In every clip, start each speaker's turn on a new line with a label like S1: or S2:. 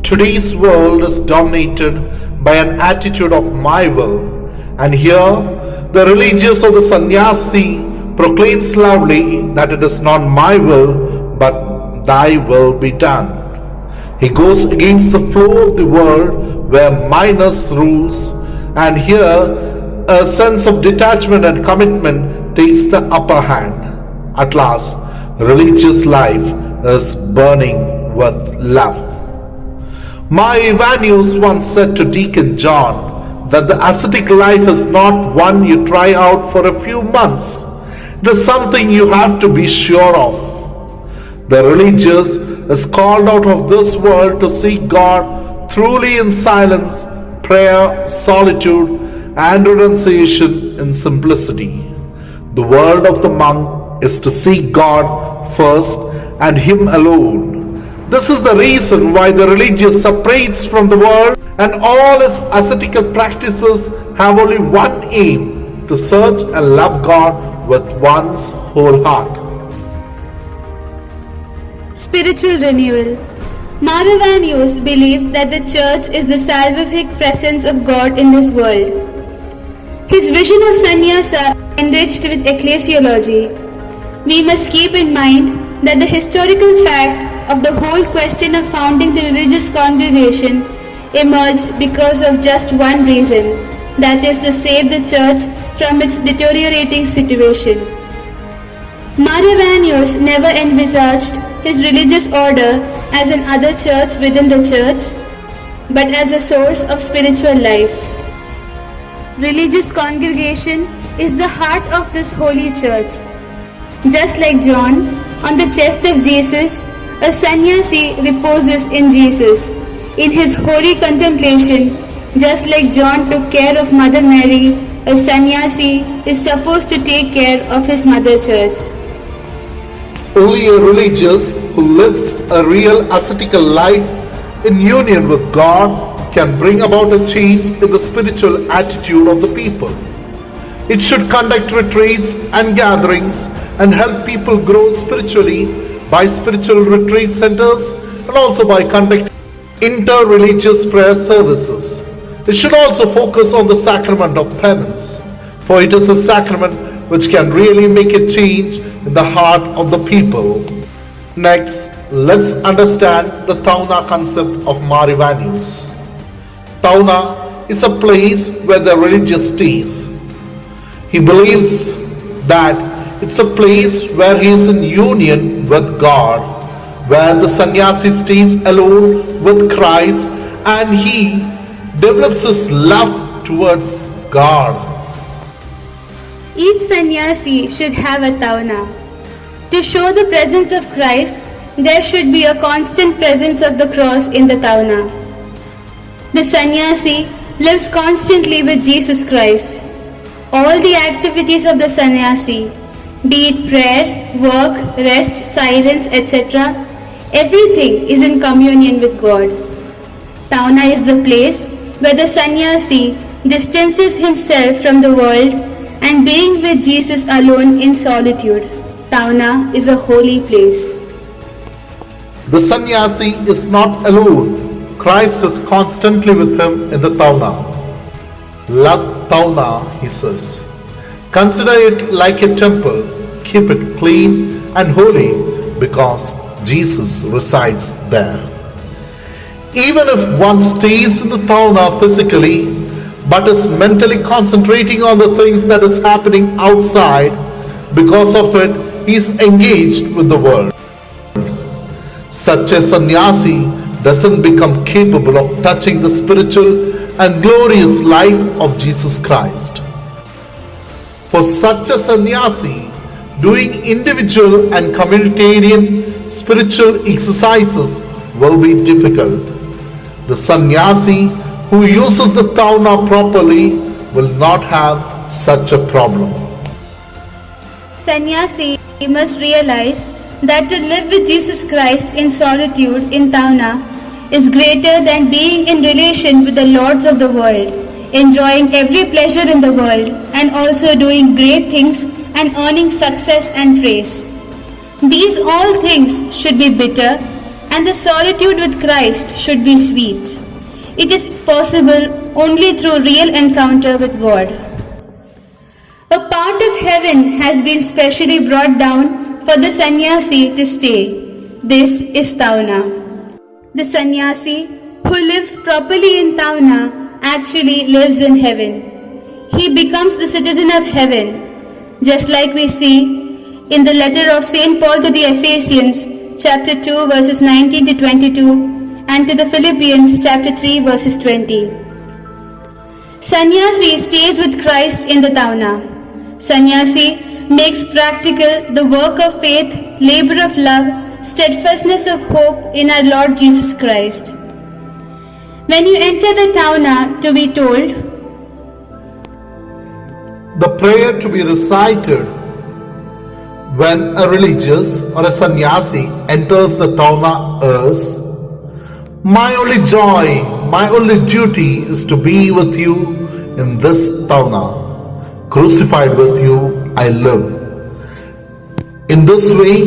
S1: Today's world is dominated by an attitude of my will, and here the religious or the sannyasi proclaims loudly that it is not my will but thy will be done. He goes against the flow of the world where minus rules, and here a sense of detachment and commitment takes the upper hand. At last, religious life is burning with love. Mary Ivanius once said to Deacon John that the ascetic life is not one you try out for a few months. It is something you have to be sure of. The religious is called out of this world to seek God truly in silence, prayer, solitude, and renunciation in simplicity. The world of the monk is to seek God first and Him alone. This is the reason why the religious separates from the world, and all his ascetical practices have only one aim: to search and love God with one's whole heart.
S2: Spiritual renewal. Maravanius believed that the church is the salvific presence of God in this world. His vision of sannyasa enriched with ecclesiology. We must keep in mind that the historical fact of the whole question of founding the religious congregation emerged because of just one reason, that is to save the church from its deteriorating situation. Maravanius never envisaged his religious order as an other church within the church, but as a source of spiritual life. Religious congregation is the heart of this holy church. Just like John, on the chest of Jesus, a sannyasi reposes in Jesus. In his holy contemplation, just like John took care of Mother Mary, a sannyasi is supposed to take care of his mother church.
S1: Only a religious who lives a real ascetical life in union with God can bring about a change in the spiritual attitude of the people. It should conduct retreats and gatherings and help people grow spiritually by spiritual retreat centers and also by conducting inter-religious prayer services. It should also focus on the sacrament of penance, for it is a sacrament which can really make a change in the heart of the people. Next, let's understand the Tauna concept of Maravanius. Tauna is a place where the religious stays. He believes that it's a place where he is in union with God, where the sannyasi stays alone with Christ and he develops his love towards God.
S2: Each sannyasi should have a tauna. To show the presence of Christ, there should be a constant presence of the cross in the tauna. The sannyasi lives constantly with Jesus Christ. All the activities of the sannyasi, be it prayer, work, rest, silence, etc., everything is in communion with God. Tauna is the place where the sannyasi distances himself from the world and being with Jesus alone in solitude. Tauna is a holy place.
S1: The sannyasi is not alone. Christ is constantly with him in the Tauna. Love Tauna, he says. Consider it like a temple. Keep it clean and holy because Jesus resides there. Even if one stays in the Tauna physically but is mentally concentrating on the things that is happening outside, because of it he is engaged with the world. Such a sannyasi doesn't become capable of touching the spiritual and glorious life of Jesus Christ. For such a sannyasi, doing individual and communitarian spiritual exercises will be difficult. The sannyasi who uses the Tauna properly will not have such a problem.
S2: Sannyasi must realize that to live with Jesus Christ in solitude in Tauna is greater than being in relation with the lords of the world, enjoying every pleasure in the world and also doing great things and earning success and praise. These all things should be bitter, and the solitude with Christ should be sweet. It is possible only through real encounter with God. A part of heaven has been specially brought down for the sannyasi to stay. This is Tauna. The sannyasi who lives properly in Tauna actually lives in heaven. He becomes the citizen of heaven, just like we see in the letter of St. Paul to the Ephesians, chapter 2, verses 19 to 22, and to the Philippians, chapter 3, verses 20. Sannyasi stays with Christ in the Tauna. Sannyasi makes practical the work of faith, labor of love, steadfastness of hope in our Lord Jesus Christ. When you enter the Tauna to be told,
S1: the prayer to be recited when a religious or a sannyasi enters the Tauna is, "My only joy, my only duty is to be with you in this Tauna. Crucified with you, I live." In this way,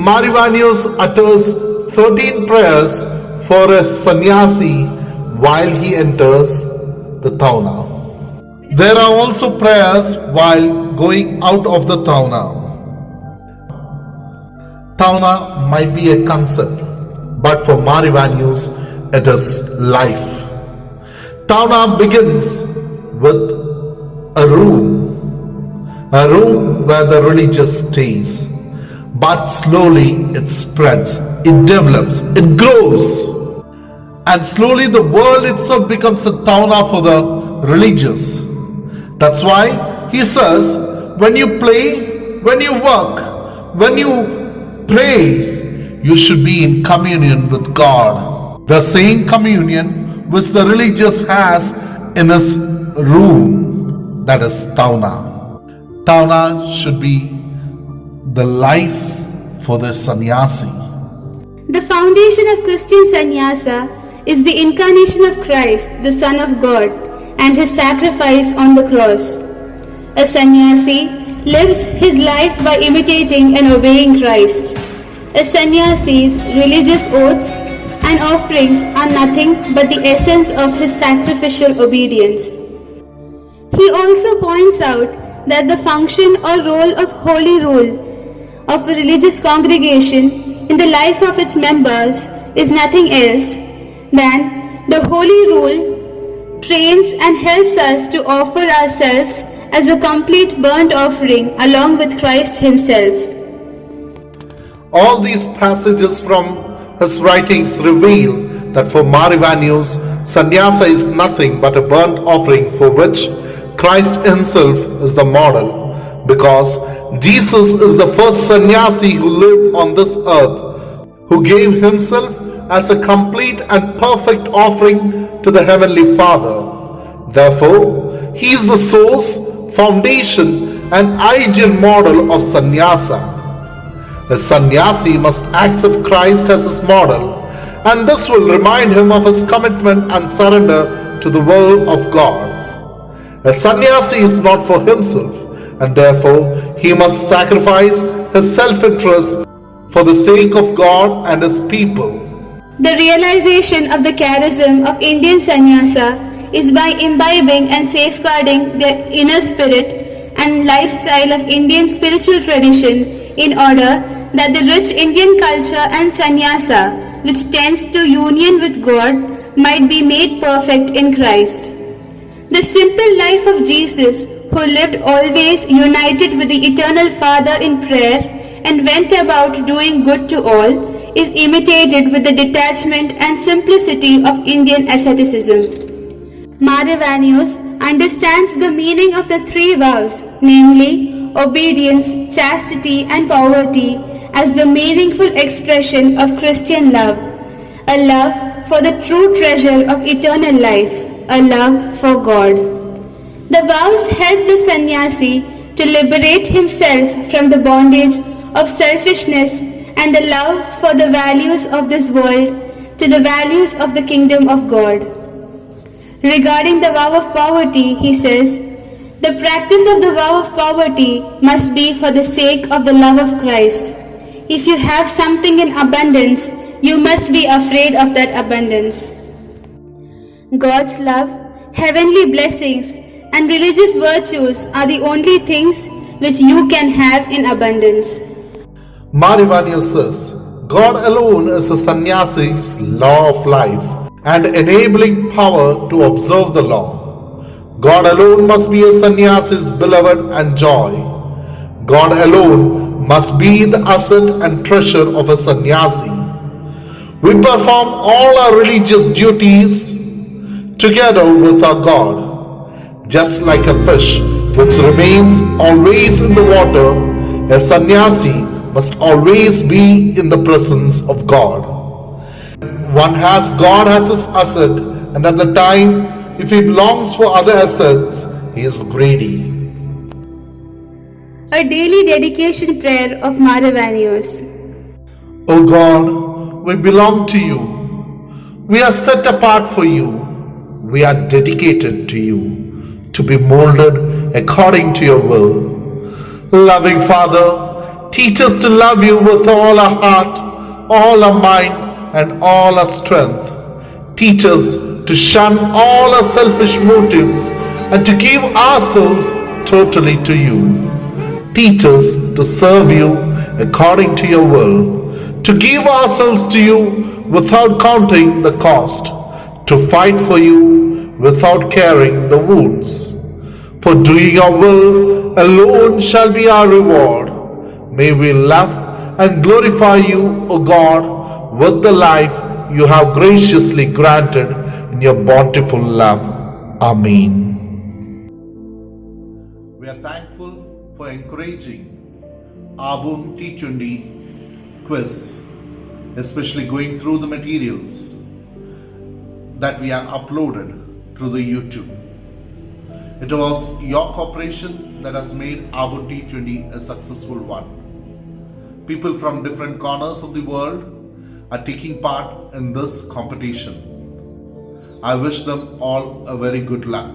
S1: Marivanius utters 13 prayers for a sannyasi while he enters the Tauna. There are also prayers while going out of the Tauna. Tauna might be a concept, but for Marivanius, it is life. Tauna begins with a room where the religious stays. But slowly it spreads, it develops, it grows. And slowly the world itself becomes a Tauna for the religious. That's why he says, when you play, when you work, when you pray, you should be in communion with God. The same communion which the religious has in his room, that is Tauna. Tauna should be the life for the sannyasi.
S2: the foundation of Christian sannyasa is the incarnation of Christ, the Son of God, and his sacrifice on the cross. A sannyasi lives his life by imitating and obeying Christ. A sannyasi's religious oaths and offerings are nothing but the essence of his sacrificial obedience. He also points out that the function or role of holy rule of a religious congregation in the life of its members is nothing else than the holy rule trains and helps us to offer ourselves as a complete burnt offering along with Christ himself.
S1: All these passages from his writings reveal that for Marivanius, sannyasa is nothing but a burnt offering for which Christ himself is the model, because Jesus is the first sannyasi who lived on this earth, who gave himself as a complete and perfect offering to the Heavenly Father. Therefore, he is the source, foundation and ideal model of sannyasa. A sannyasi must accept Christ as his model, and this will remind him of his commitment and surrender to the will of God. A sannyasi is not for himself, and therefore he must sacrifice his self-interest for the sake of God and his people.
S2: The realization of the charism of Indian sannyasa is by imbibing and safeguarding the inner spirit and lifestyle of Indian spiritual tradition in order that the rich Indian culture and sannyasa, which tends to union with God, might be made perfect in Christ. The simple life of Jesus, who lived always united with the Eternal Father in prayer and went about doing good to all, is imitated with the detachment and simplicity of Indian asceticism. Marivanius understands the meaning of the three vows, namely obedience, chastity and poverty, as the meaningful expression of Christian love, a love for the true treasure of eternal life, a love for God. The vows help the sannyasi to liberate himself from the bondage of selfishness and the love for the values of this world to the values of the kingdom of God. Regarding the vow of poverty, he says, the practice of the vow of poverty must be for the sake of the love of Christ. If you have something in abundance, you must be afraid of that abundance. God's love, heavenly blessings, and religious virtues are the only things which you can have in abundance.
S1: Marivanyu says, God alone is a sannyasi's law of life and enabling power to observe the law. God alone must be a sannyasi's beloved and joy. God alone must be the asset and treasure of a sannyasi. We perform all our religious duties together with our God. Just like a fish which remains always in the water, a sannyasi must always be in the presence of God. One has God as his asset, and at the time, if he longs for other assets, he is greedy.
S2: A daily dedication prayer of Maravanyos.
S1: O God, we belong to you. We are set apart for you. We are dedicated to you, to be molded according to your will. Loving Father, teach us to love you with all our heart, all our mind, and all our strength. Teach us to shun all our selfish motives and to give ourselves totally to you. Teach us to serve you according to your will, to give ourselves to you without counting the cost, to fight for you without caring the wounds. For doing your will alone shall be our reward. May we love and glorify you, O God, with the life you have graciously granted in your bountiful love. Amen. We are thankful for encouraging Abum T20 quiz, especially going through the materials that we have uploaded through the YouTube. It was your cooperation that has made Abum T20 a successful one. People from different corners of the world are taking part in this competition. I wish them all a very good luck.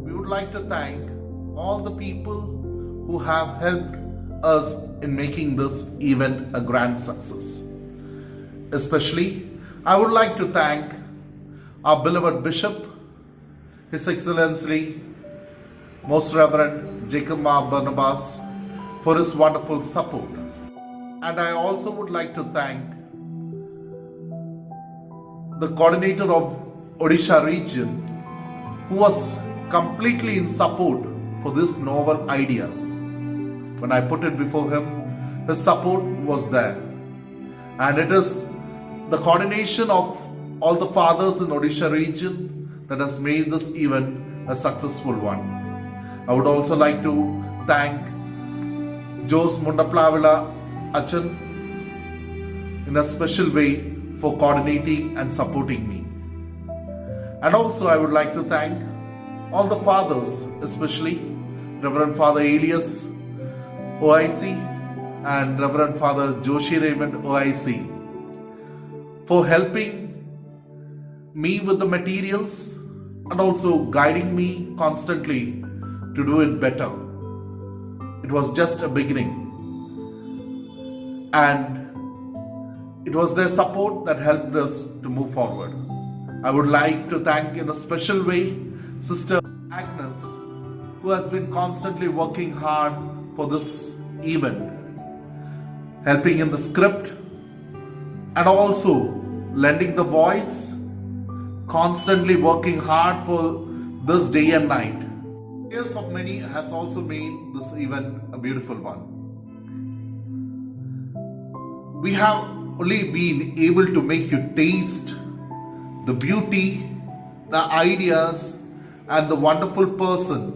S1: We would like to thank all the people who have helped us in making this event a grand success. Especially, I would like to thank our beloved Bishop, His Excellency, Most Reverend Jacob Mar Barnabas, for his wonderful support. And I also would like to thank the coordinator of Odisha region, who was completely in support for this novel idea. When I put it before him, his support was there. And it is the coordination of all the fathers in Odisha region that has made this event a successful one. I would also like to thank Jose Mundaplavila Achan in a special way for coordinating and supporting me. And also I would like to thank all the fathers, especially Reverend Father Elias OIC and Reverend Father Joshi Raymond OIC, for helping me with the materials and also guiding me constantly to do it better. It was just a beginning, and it was their support that helped us to move forward. I would like to thank in a special way Sister Agnes, who has been constantly working hard for this event, helping in the script and also lending the voice, constantly working hard for this day and night. Years of many has also made this event a beautiful one. We have only been able to make you taste the beauty, the ideas, and the wonderful person,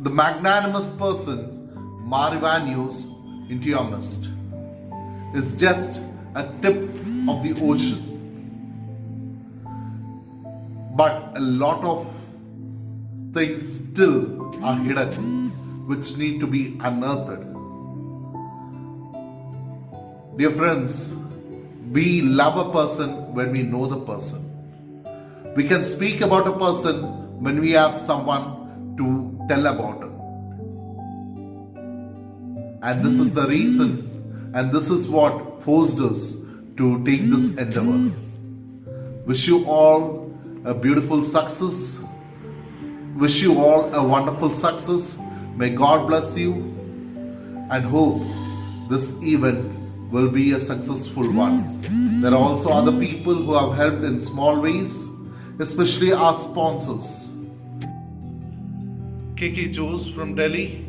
S1: the magnanimous person, Marivanius, into your midst. It's just a tip of the ocean. But a lot of things still are hidden, which need to be unearthed. Dear friends, we love a person when we know the person. We can speak about a person when we have someone to tell about it. And this is the reason, and this is what forced us to take this endeavor. Wish you all a beautiful success. Wish you all a wonderful success. May God bless you and hope this event will be a successful one. There are also other people who have helped in small ways, especially our sponsors. KK Jose from Delhi,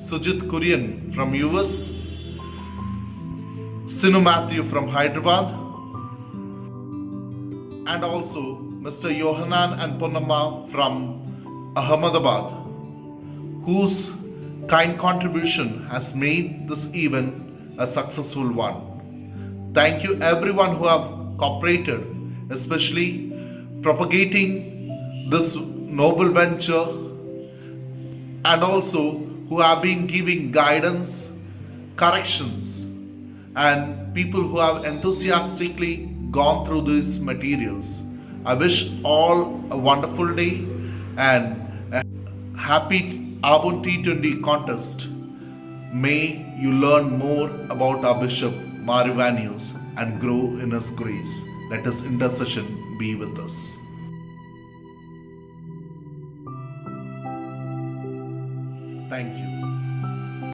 S1: Sujit Kurian from US, Sinu Matthew from Hyderabad, and also Mr. Yohanan and Ponnamma from Ahmedabad, whose kind contribution has made this event a successful one. Thank you everyone who have cooperated, especially propagating this noble venture, and also who have been giving guidance, corrections, and people who have enthusiastically gone through these materials. I wish all a wonderful day and a happy Avon T20 contest. May you learn more about our Bishop Marivanius and grow in his grace. Let his intercession be with us. Thank you.